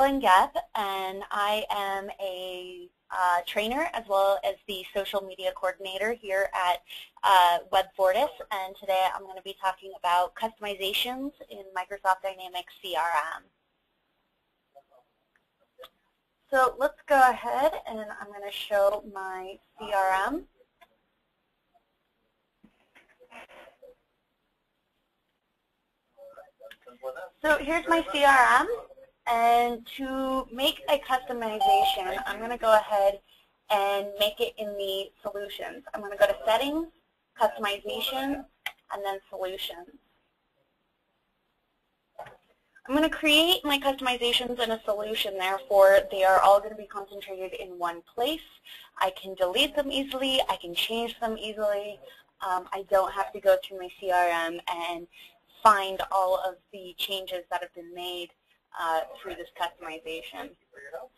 Evelyn Gepp, and I am a trainer as well as the social media coordinator here at Web Fortis, and today I'm going to be talking about customizations in Microsoft Dynamics CRM. So let's go ahead and I'm going to show my CRM. So here's my CRM, and to make a customization, I'm going to go ahead and make it in the solutions. I'm going to go to settings, customization, and then solutions. I'm going to create my customizations in a solution, therefore they are all going to be concentrated in one place. I can delete them easily, I can change them easily. I don't have to go through my CRM and find all of the changes that have been made through this customization.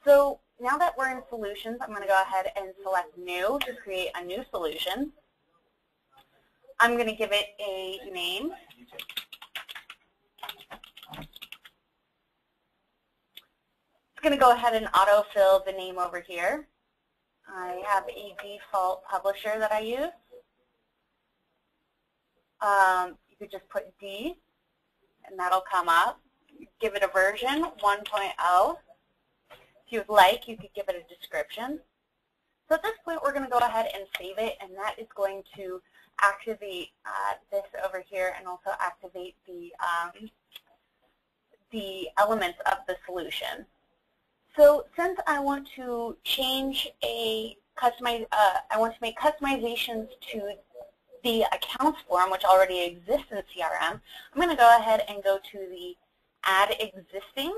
So now that we're in solutions, I'm going to go ahead and select new to create a new solution. I'm going to give it a name. It's going to go ahead and autofill the name over here. I have a default publisher that I use. You could just put D, and that'll come up. Give it a version, 1.0. If you would like, you could give it a description. So at this point, we're going to go ahead and save it, and that is going to activate this over here and also activate the elements of the solution. So since I want to change I want to make customizations to the accounts form, which already exists in CRM, I'm going to go ahead and go to the Add Existing,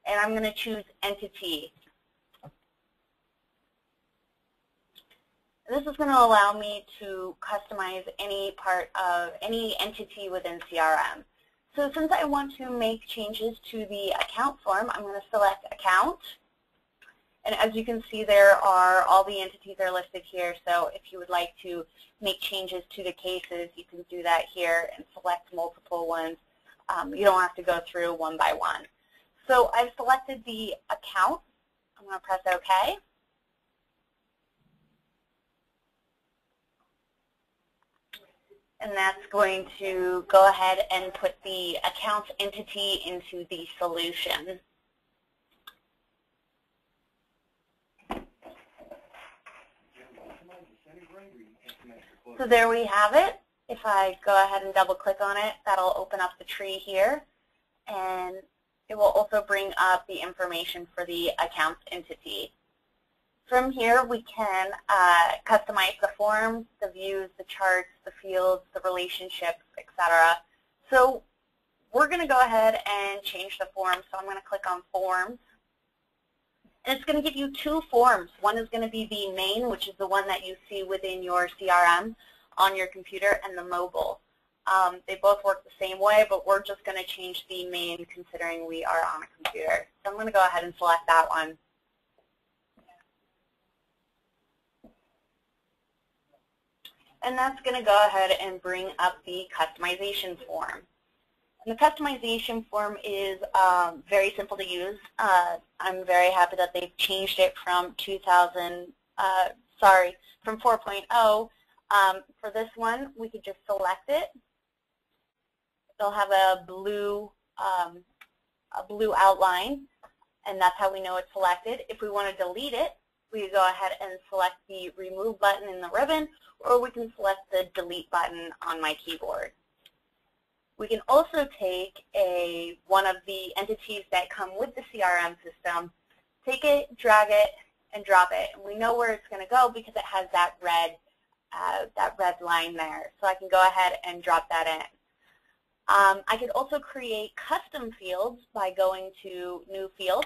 and I'm going to choose Entity. This is going to allow me to customize any part of any entity within CRM. So since I want to make changes to the account form, I'm going to select Account. And as you can see, there are all the entities are listed here. So if you would like to make changes to the cases, you can do that here and select multiple ones. You don't have to go through one by one. So I've selected the account. I'm going to press OK. And that's going to go ahead and put the accounts entity into the solution. So there we have it. If I go ahead and double click on it, that'll open up the tree here, and it will also bring up the information for the accounts entity. From here, we can customize the forms, the views, the charts, the fields, the relationships, etc. So we're going to go ahead and change the form. So I'm going to click on Forms. And it's going to give you two forms. One is going to be the main, which is the one that you see within your CRM on your computer, and the mobile. They both work the same way, but we're just going to change the main considering we are on a computer. So I'm going to go ahead and select that one. And that's going to go ahead and bring up the customization form. And the customization form is very simple to use. I'm very happy that they've changed it from 4.0. For this one, we could just select it. They'll have a blue outline, and that's how we know it's selected. If we want to delete it, we go ahead and select the Remove button in the ribbon, or we can select the Delete button on my keyboard. We can also take one of the entities that come with the CRM system, take it, drag it, and drop it. And we know where it's going to go because it has that red line there. So I can go ahead and drop that in. I could also create custom fields by going to New Field.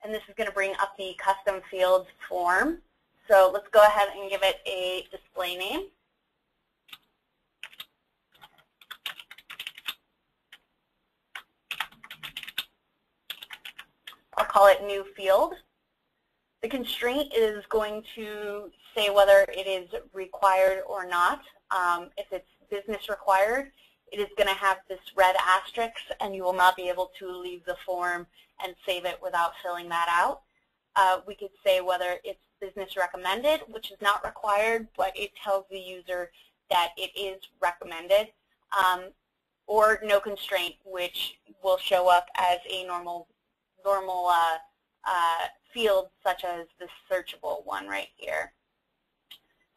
And this is going to bring up the custom fields form. So let's go ahead and give it a display name. I'll call it New Field. The constraint is going to say whether it is required or not. If it's business required, it is going to have this red asterisk, and you will not be able to leave the form and save it without filling that out. We could say whether it's business recommended, which is not required, but it tells the user that it is recommended, or no constraint, which will show up as a normal field, such as the searchable one right here.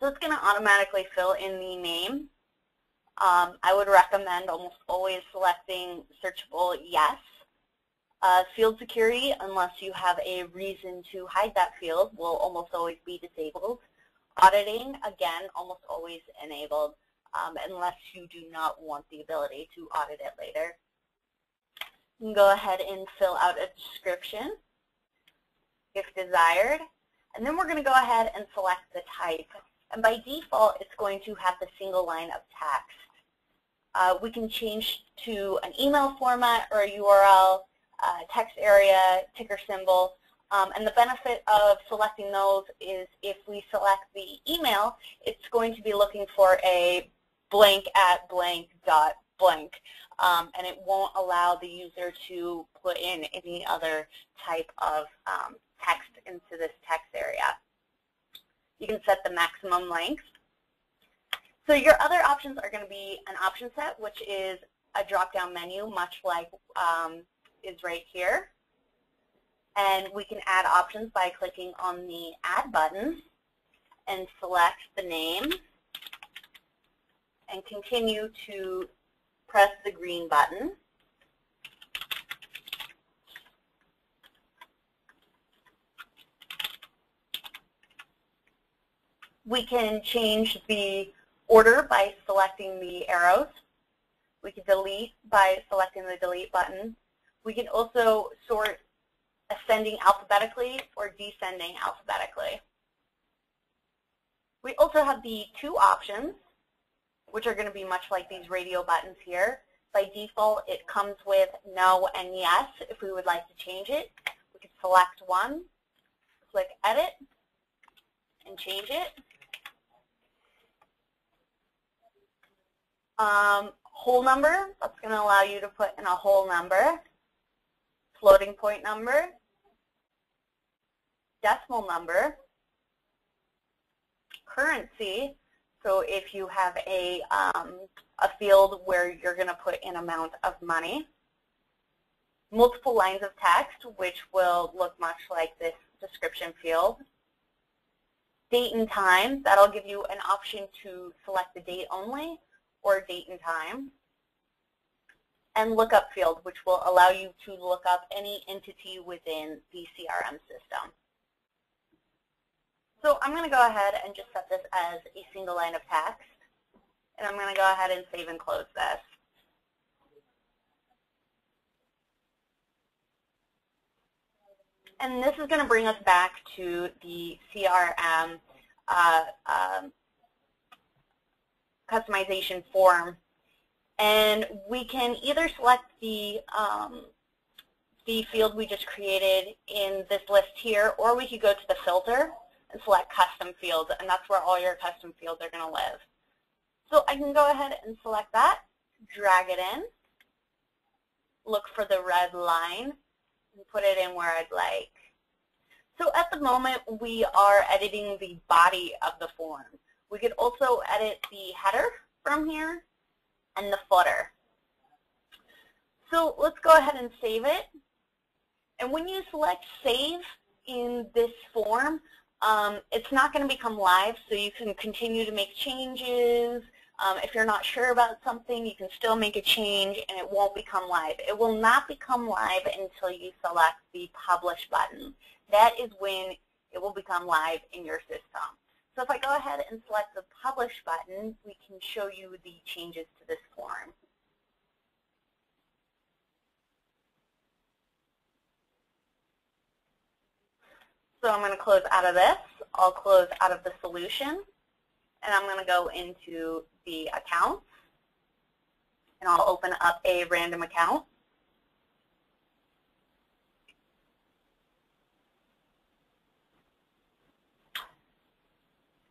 So it's going to automatically fill in the name. I would recommend almost always selecting searchable yes. Field security, unless you have a reason to hide that field, will almost always be disabled. Auditing, again, almost always enabled, unless you do not want the ability to audit it later. You can go ahead and fill out a description if desired. And then we're going to go ahead and select the type. And by default, it's going to have the single line of text. We can change to an email format or a URL, text area, ticker symbol. And the benefit of selecting those is if we select the email, it's going to be looking for a blank at blank dot blank. And it won't allow the user to put in any other type of text into this text area. You can set the maximum length. So your other options are going to be an option set, which is a drop-down menu, much like is right here. And we can add options by clicking on the Add button and select the name and continue to press the green button. We can change the order by selecting the arrows. We can delete by selecting the delete button. We can also sort ascending alphabetically or descending alphabetically. We also have the two options, which are going to be much like these radio buttons here. By default, it comes with no and yes. If we would like to change it, we can select one, click edit, and change it. Whole number, that's going to allow you to put in a whole number. Floating point number, decimal number, currency, so if you have a field where you're going to put in amount of money, multiple lines of text, which will look much like this description field, date and time, that'll give you an option to select the date only or date and time, and lookup field, which will allow you to look up any entity within the CRM system. So I'm going to go ahead and just set this as a single line of text, and I'm going to go ahead and save and close this. And this is going to bring us back to the CRM customization form. And we can either select the field we just created in this list here, or we could go to the filter and select custom fields, and that's where all your custom fields are going to live. So I can go ahead and select that, drag it in, look for the red line, and put it in where I'd like. So at the moment, we are editing the body of the form. We could also edit the header from here and the footer. So let's go ahead and save it. And when you select save in this form, it's not going to become live, so you can continue to make changes. If you're not sure about something, you can still make a change and it won't become live. It will not become live until you select the publish button. That is when it will become live in your system. So if I go ahead and select the publish button, we can show you the changes to this form. So I'm going to close out of this. I'll close out of the solution, and I'm going to go into the accounts, and I'll open up a random account.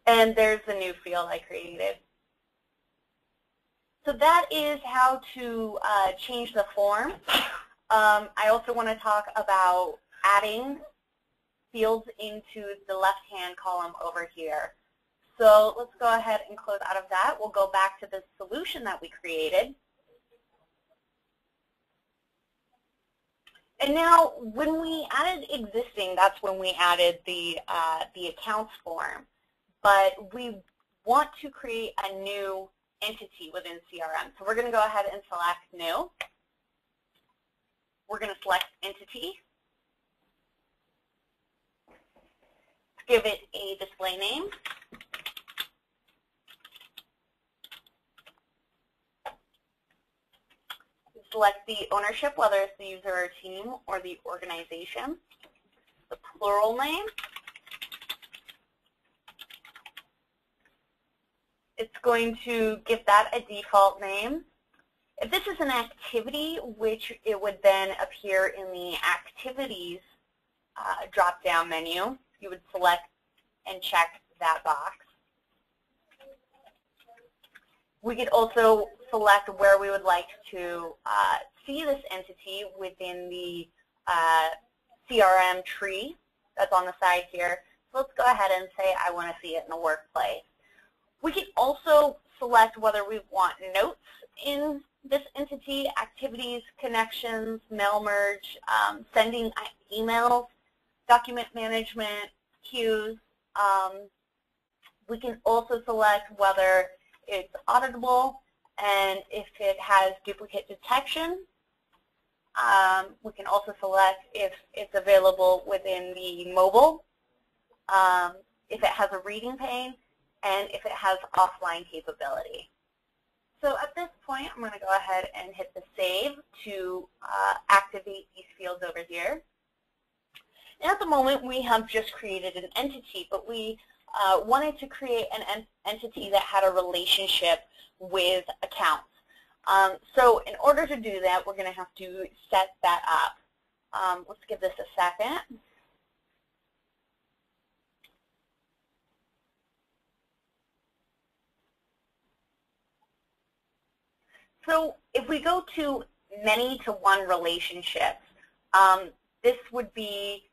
And there's the new field I created. So that is how to change the form. I also want to talk about adding fields into the left-hand column over here. So let's go ahead and close out of that. We'll go back to the solution that we created. And now when we added existing, that's when we added the accounts form. But we want to create a new entity within CRM. So we're going to go ahead and select New. We're going to select Entity. Give it a display name. Select the ownership, whether it's the user or team or the organization. The plural name. It's going to give that a default name. If this is an activity, which it would then appear in the Activities drop-down menu, you would select and check that box. We could also select where we would like to see this entity within the CRM tree that's on the side here. So let's go ahead and say I want to see it in the workplace. We can also select whether we want notes in this entity, activities, connections, mail merge, sending emails, document management, queues. We can also select whether it's auditable, and if it has duplicate detection. We can also select if it's available within the mobile, if it has a reading pane, and if it has offline capability. So at this point, I'm going to go ahead and hit the save to activate these fields over here. And at the moment, we have just created an entity, but we wanted to create an entity that had a relationship with accounts. So in order to do that, we're going to have to set that up. Let's give this a second. So if we go to many-to-one relationships, this would be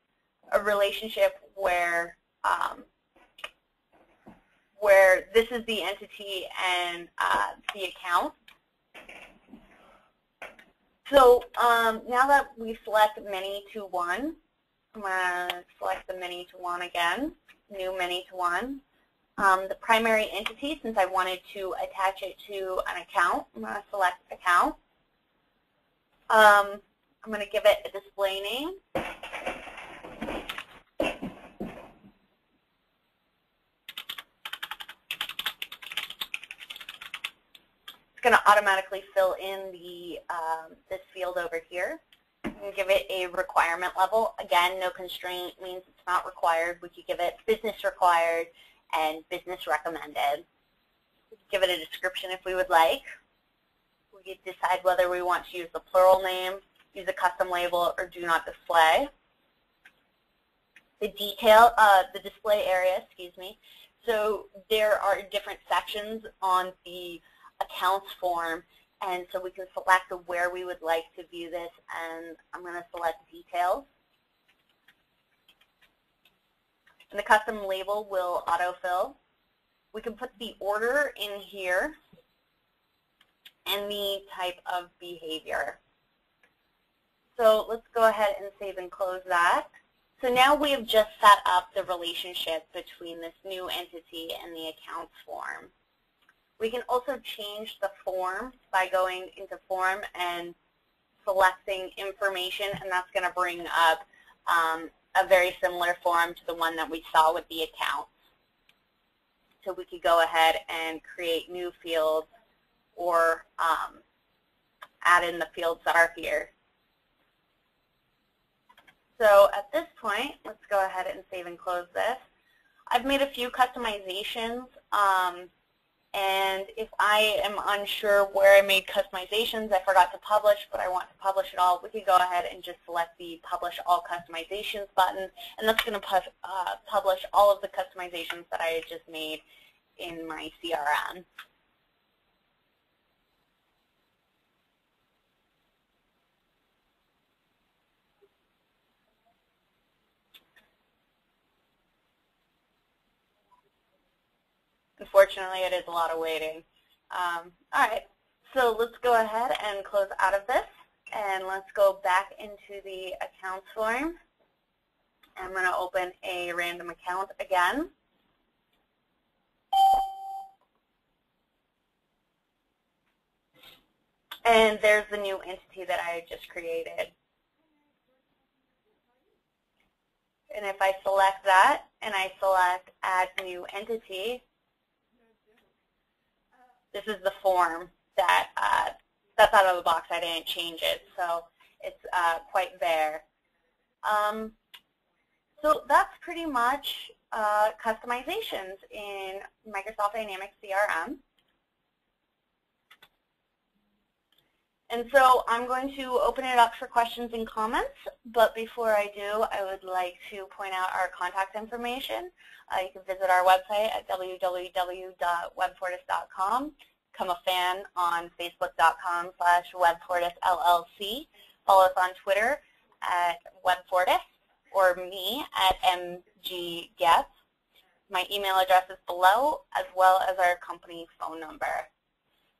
a relationship where this is the entity and the account. So now that we select many-to-one, I'm going to select the many-to-one again, new many-to-one. The primary entity, since I wanted to attach it to an account, I'm going to select account. I'm going to give it a display name. It's going to automatically fill in the this field over here. I'm going to give it a requirement level. Again, no constraint means it's not required. We could give it business required and business recommended. We could give it a description if we would like. We could decide whether we want to use the plural name, use a custom label, or do not display. The detail, the display area, excuse me. So there are different sections on the accounts form, and so we can select where we would like to view this, and I'm going to select details. And the custom label will autofill. We can put the order in here and the type of behavior. So let's go ahead and save and close that. So now we have just set up the relationship between this new entity and the accounts form. We can also change the form by going into form and selecting information, and that's going to bring up a very similar form to the one that we saw with the accounts. So we could go ahead and create new fields or add in the fields that are here. So at this point, let's go ahead and save and close this. I've made a few customizations, and if I am unsure where I made customizations, I forgot to publish, but I want to publish it all, we could go ahead and just select the Publish All Customizations button, and that's going to publish all of the customizations that I had just made in my CRM. Unfortunately, it is a lot of waiting. All right, so let's go ahead and close out of this, and let's go back into the accounts form. I'm going to open a random account again. And there's the new entity that I just created. And if I select that and I select Add New Entity, this is the form that that's out of the box. I didn't change it, so it's quite there. So that's pretty much customizations in Microsoft Dynamics CRM. And so I'm going to open it up for questions and comments, but before I do, I would like to point out our contact information. You can visit our website at www.webfortis.com, become a fan on facebook.com/webfortisllc, follow us on Twitter at webfortis, or me at mggetz. My email address is below, as well as our company phone number.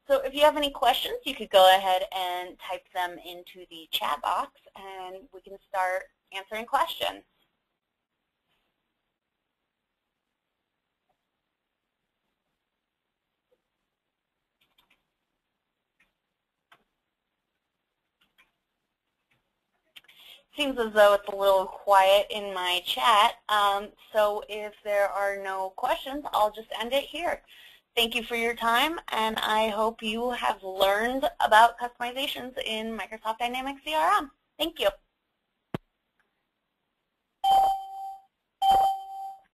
So if you have any questions, you could go ahead and type them into the chat box, and we can start answering questions. Seems as though it's a little quiet in my chat, so if there are no questions, I'll just end it here. Thank you for your time, and I hope you have learned about customizations in Microsoft Dynamics CRM. Thank you.